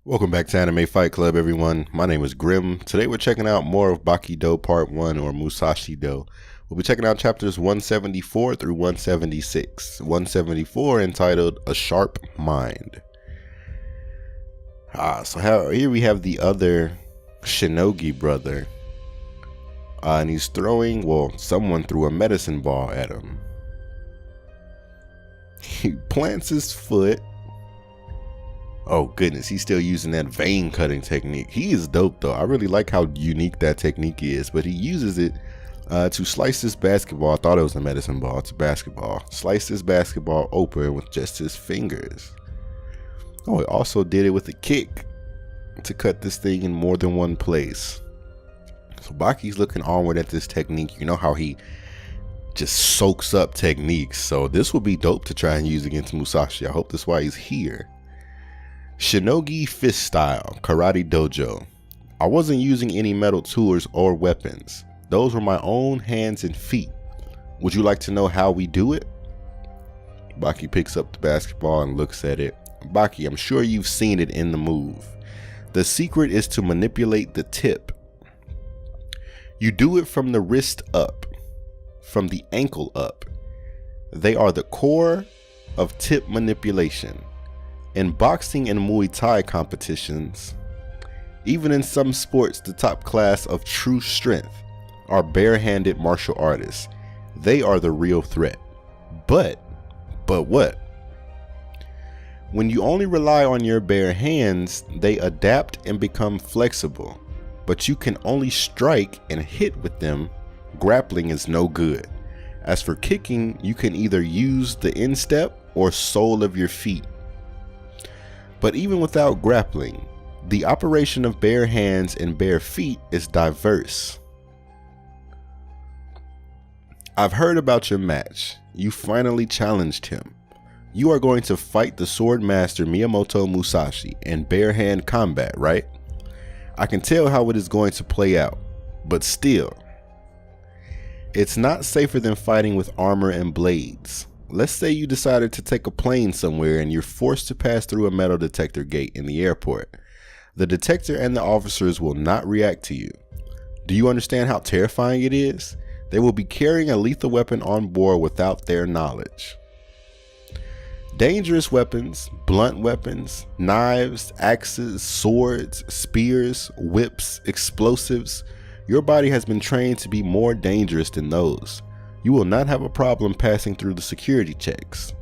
Welcome back to Anime Fight Club, everyone. My name is Grim. Today we're checking out more of Baki Dou Part 1, or Musashi Dou. We'll be checking out chapters 174 through 176. 174 entitled A Sharp Mind. Here we have the other Shinogi brother. And he's throwing, someone threw a medicine ball at him. He plants his foot. Oh goodness, he's still using that vein cutting technique. He is dope though. I really like how unique that technique is, but he uses it to slice this basketball. I thought it was a medicine ball. It's a basketball. Slice this basketball open with just his fingers. Oh, he also did it with a kick to cut this thing in more than one place. So Baki's looking onward at this technique. You know how he just soaks up techniques. So this will be dope to try and use against Musashi. I hope that's why he's here. Shinogi Fist Style Karate Dojo. I wasn't using any metal tools or weapons. Those were my own hands and feet. Would you like to know how we do it? Baki picks up the basketball and looks at it. Baki, I'm sure you've seen it in the move. The secret is to manipulate the tip. You do it from the wrist up, from the ankle up. They are the core of tip manipulation. In boxing and Muay Thai competitions, even in some sports, the top class of true strength are barehanded martial artists. They are the real threat. But what? When you only rely on your bare hands, they adapt and become flexible. But you can only strike and hit with them. Grappling is no good. As for kicking, you can either use the instep or sole of your feet. But even without grappling, the operation of bare hands and bare feet is diverse. I've heard about your match. You finally challenged him. You are going to fight the sword master Miyamoto Musashi in bare hand combat, right? I can tell how it is going to play out, but still, it's not safer than fighting with armor and blades. Let's say you decided to take a plane somewhere and you're forced to pass through a metal detector gate in the airport. The detector and the officers will not react to you. Do you understand how terrifying it is? They will be carrying a lethal weapon on board without their knowledge. Dangerous weapons, blunt weapons, knives, axes, swords, spears, whips, explosives. Your body has been trained to be more dangerous than those. You will not have a problem passing through the security checks.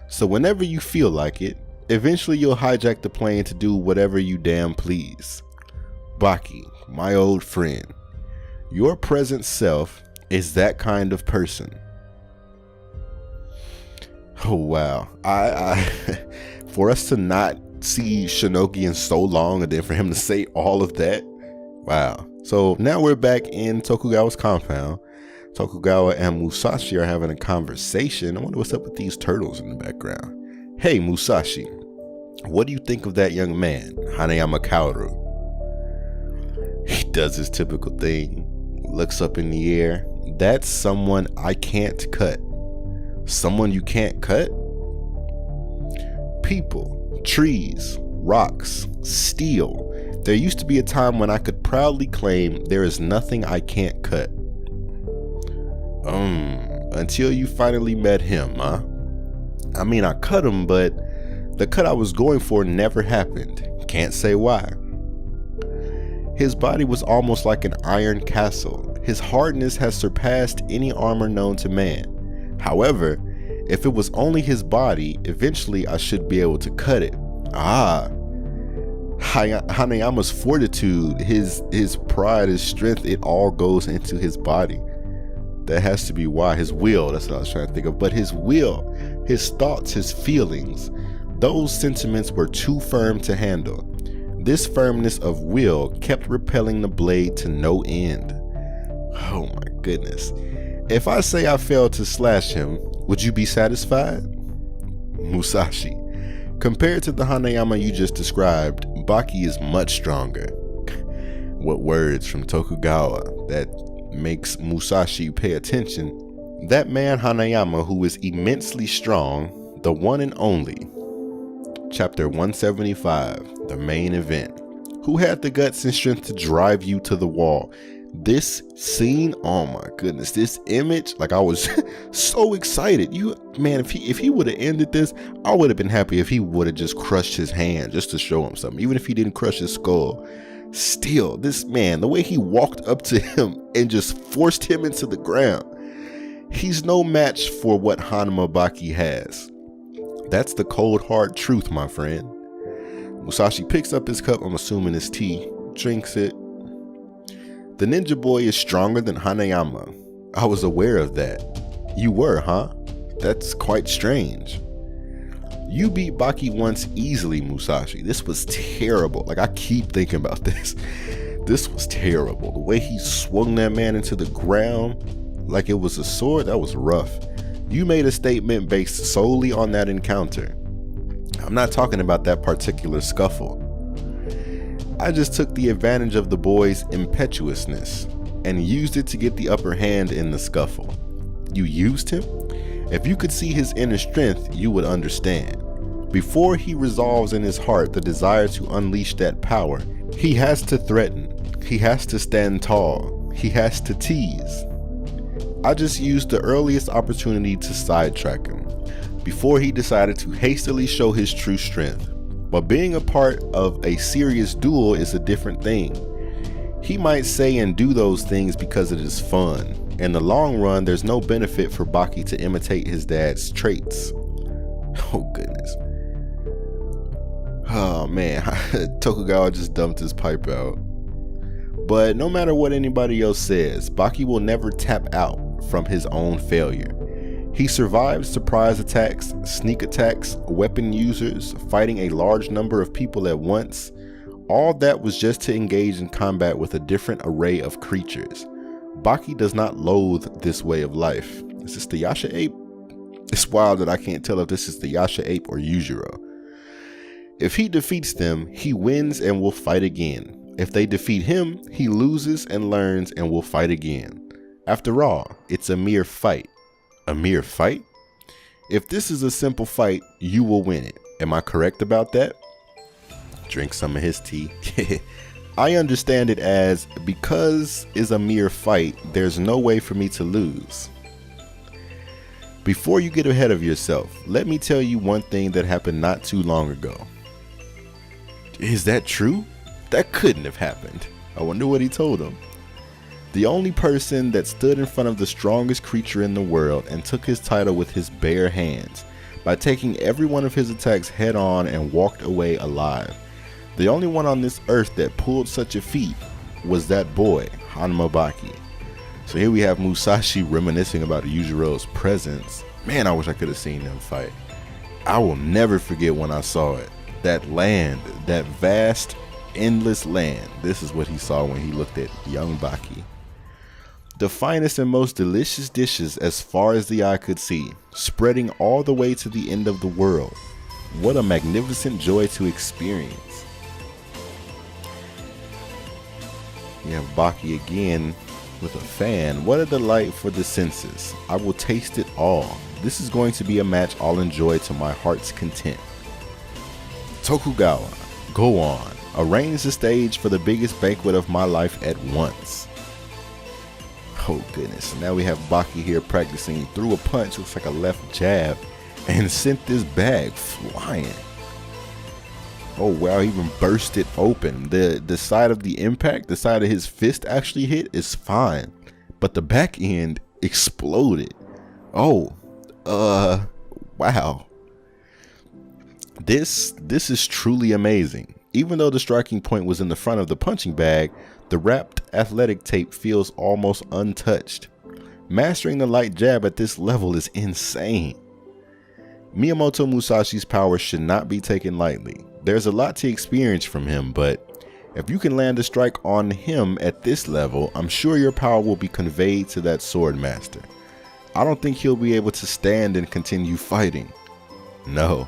So whenever you feel like it, eventually you'll hijack the plane to do whatever you damn please. Baki, my old friend, your present self is that kind of person. Oh wow, for us to not see Shinogi in so long and then for him to say all of that, wow. So now we're back in Tokugawa's compound. Tokugawa and Musashi are having a conversation. I wonder what's up with these turtles in the background. Hey Musashi, what do you think of that young man, Hanayama Kaoru? He does his typical thing, looks up in the air. That's someone I can't cut. Someone you can't cut? People, trees, rocks, steel. There used to be a time when I could proudly claim there is nothing I can't cut. Until you finally met him, huh? I mean, I cut him, but the cut I was going for never happened. Can't say why. His body was almost like an iron castle. His hardness has surpassed any armor known to man. However, if it was only his body, eventually I should be able to cut it. Hanayama's fortitude, his pride, his strength, it all goes into his body. That has to be why. His will, that's what I was trying to think of. But his will, his thoughts, his feelings, those sentiments were too firm to handle. This firmness of will kept repelling the blade to no end. Oh my goodness. If I say I failed to slash him, would you be satisfied? Musashi, compared to the Hanayama you just described, Baki is much stronger. What words from Tokugawa that makes Musashi pay attention. That man Hanayama, who is immensely strong, the one and only. Chapter 175, the main event. Who had the guts and strength to drive you to the wall? This scene, oh my goodness, this image, like I was so excited. Man, if he would have ended this, I would have been happy if he would have just crushed his hand just to show him something. Even if he didn't crush his skull. Still, this man, the way he walked up to him and just forced him into the ground. He's no match for what Hanma Baki has. That's the cold hard truth, my friend. Musashi picks up his cup, I'm assuming it's tea, drinks it. The ninja boy is stronger than Hanayama. I was aware of that. You were, huh? That's quite strange. You beat Baki once easily, Musashi. This was terrible. Like, I keep thinking about this. This was terrible. The way he swung that man into the ground like it was a sword, that was rough. You made a statement based solely on that encounter. I'm not talking about that particular scuffle. I just took the advantage of the boy's impetuousness and used it to get the upper hand in the scuffle. You used him? If you could see his inner strength, you would understand. Before he resolves in his heart the desire to unleash that power, he has to threaten, he has to stand tall, he has to tease. I just used the earliest opportunity to sidetrack him, before he decided to hastily show his true strength. But being a part of a serious duel is a different thing. He might say and do those things because it is fun. In the long run, there's no benefit for Baki to imitate his dad's traits. Oh goodness. Oh man, Tokugawa just dumped his pipe out. But no matter what anybody else says, Baki will never tap out from his own failure. He survived surprise attacks, sneak attacks, weapon users, fighting a large number of people at once. All that was just to engage in combat with a different array of creatures. Baki does not loathe this way of life. Is this the Yasha ape? It's wild that I can't tell if this is the Yasha ape or Yujiro. If he defeats them, he wins and will fight again. If they defeat him, he loses and learns and will fight again. After all, it's a mere fight. A mere fight? If this is a simple fight, you will win it. Am I correct about that? Drink some of his tea. I understand it as, because is a mere fight, there's no way for me to lose. Before you get ahead of yourself, let me tell you one thing that happened not too long ago. Is that true? That couldn't have happened. I wonder what he told him. The only person that stood in front of the strongest creature in the world and took his title with his bare hands by taking every one of his attacks head on and walked away alive. The only one on this earth that pulled such a feat was that boy, Hanma Baki. So here we have Musashi reminiscing about Yujiro's presence. Man, I wish I could have seen them fight. I will never forget when I saw it. That land, that vast, endless land. This is what he saw when he looked at young Baki. The finest and most delicious dishes as far as the eye could see, spreading all the way to the end of the world. What a magnificent joy to experience. We have Baki again with a fan. What a delight for the senses. I will taste it all. This is going to be a match I'll enjoy to my heart's content. Tokugawa, go on. Arrange the stage for the biggest banquet of my life at once. Oh goodness, now we have Baki here practicing. He threw a punch, looks like a left jab, and sent this bag flying. Oh wow, he even burst it open. The side of the impact, the side of his fist actually hit is fine, but the back end exploded. Oh, wow. This is truly amazing. Even though the striking point was in the front of the punching bag, the wrapped athletic tape feels almost untouched. Mastering the light jab at this level is insane. Miyamoto Musashi's power should not be taken lightly. There's a lot to experience from him, but if you can land a strike on him at this level, I'm sure your power will be conveyed to that sword master. I don't think he'll be able to stand and continue fighting. No.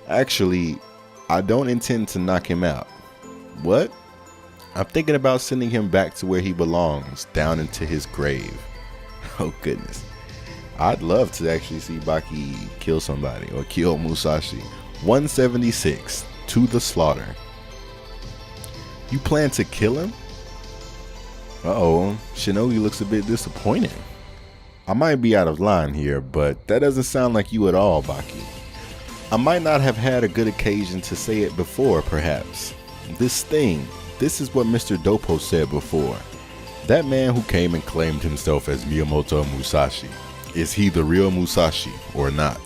Actually, I don't intend to knock him out. What? I'm thinking about sending him back to where he belongs, down into his grave. Oh goodness. I'd love to actually see Baki kill somebody or kill Musashi. 176 to the slaughter. You plan to kill him? Uh-oh, Shinogi looks a bit disappointed. I might be out of line here, but that doesn't sound like you at all, Baki. I might not have had a good occasion to say it before, perhaps. This is what Mr. Dopo said before. That man who came and claimed himself as Miyamoto Musashi, is he the real Musashi or not?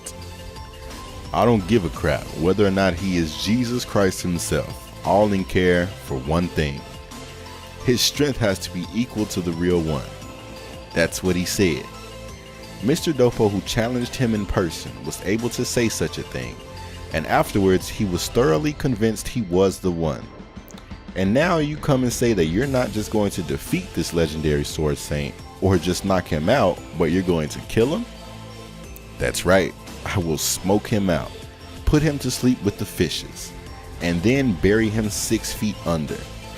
I don't give a crap whether or not he is Jesus Christ himself, all in care for one thing. His strength has to be equal to the real one. That's what he said. Mr. Dopo, who challenged him in person, was able to say such a thing, and afterwards he was thoroughly convinced he was the one. And now you come and say that you're not just going to defeat this legendary sword saint or just knock him out, but you're going to kill him? That's right, I will smoke him out, put him to sleep with the fishes, and then bury him 6 feet under.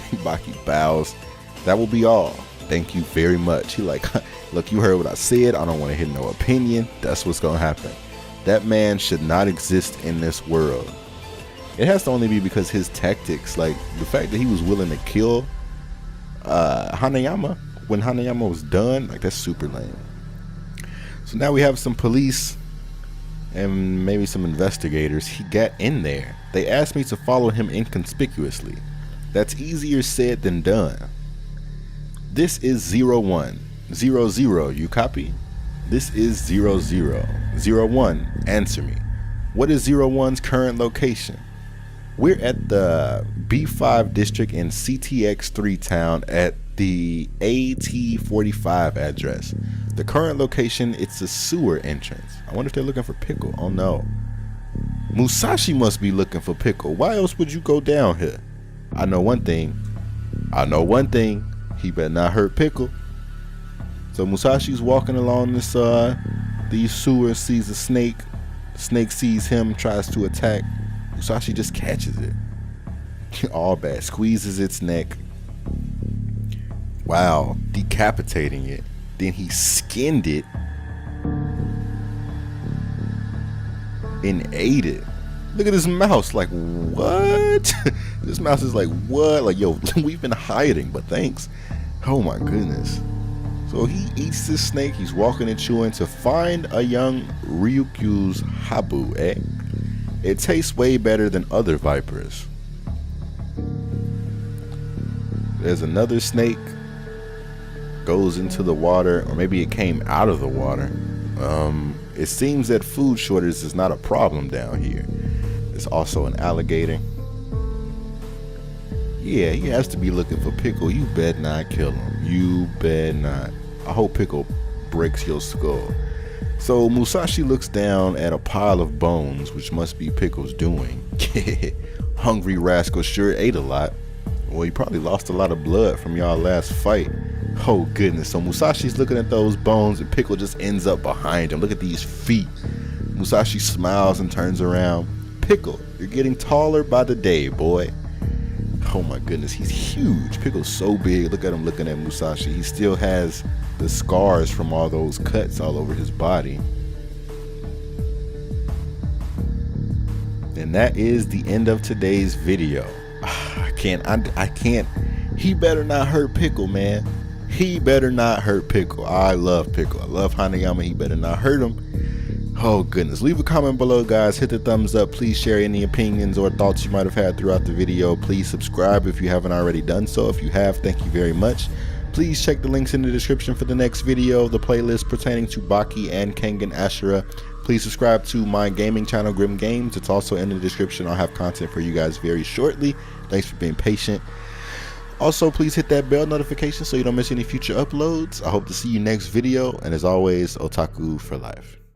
Baki bows. That will be all. Thank you very much. He like, look, you heard what I said. I don't want to hear no opinion. That's what's going to happen. That man should not exist in this world. It has to only be because his tactics, like the fact that he was willing to kill Hanayama when Hanayama was done, like that's super lame. So now we have some police and maybe some investigators. He got in there. They asked me to follow him inconspicuously. That's easier said than done. This is 01. 00, you copy? This is 00. 01, answer me. What is 01's current location? We're at the B5 district in CTX3 town at the AT45 address. The current location, it's a sewer entrance. I wonder if they're looking for Pickle. Oh no. Musashi must be looking for Pickle. Why else would you go down here? I know one thing. He better not hurt Pickle. So Musashi's walking along this these sewers, sees a snake. The snake sees him, tries to attack. Musashi just catches it. All bad. Squeezes its neck. Wow, decapitating it. Then he skinned it and ate it. Look at this mouse, like, what? This mouse is like, what? Like, yo, we've been hiding, but thanks. Oh my goodness. So he eats this snake, he's walking and chewing to find a young Ryukyu's Habu, eh? It tastes way better than other vipers. There's another snake, goes into the water, or maybe it came out of the water. It seems that food shortage is not a problem down here. There's also an alligator. Yeah, he has to be looking for Pickle. You better not kill him. You better not. I hope Pickle breaks your skull. So Musashi looks down at a pile of bones, which must be Pickle's doing. Hungry rascal sure ate a lot. Well, he probably lost a lot of blood from y'all last fight. Oh goodness. So Musashi's looking at those bones and Pickle just ends up behind him. Look at these feet. Musashi smiles and turns around. Pickle, you're getting taller by the day, boy. Oh my goodness, he's huge. Pickle's so big. Look at him looking at Musashi. He still has the scars from all those cuts all over his body. And that is the end of today's video. I can't. He better not hurt Pickle, man. He better not hurt Pickle. I love Pickle. I love Hanayama. He better not hurt him. Oh goodness. Leave a comment below, guys. Hit the thumbs up. Please share any opinions or thoughts you might have had throughout the video. Please subscribe if you haven't already done so. If you have, thank you very much. Please check the links in the description for the next video, the playlist pertaining to Baki and Kengan Ashura. Please subscribe to my gaming channel, Grim Games. It's also in the description. I'll have content for you guys very shortly. Thanks for being patient. Also, please hit that bell notification so you don't miss any future uploads. I hope to see you next video. And as always, Otaku for life.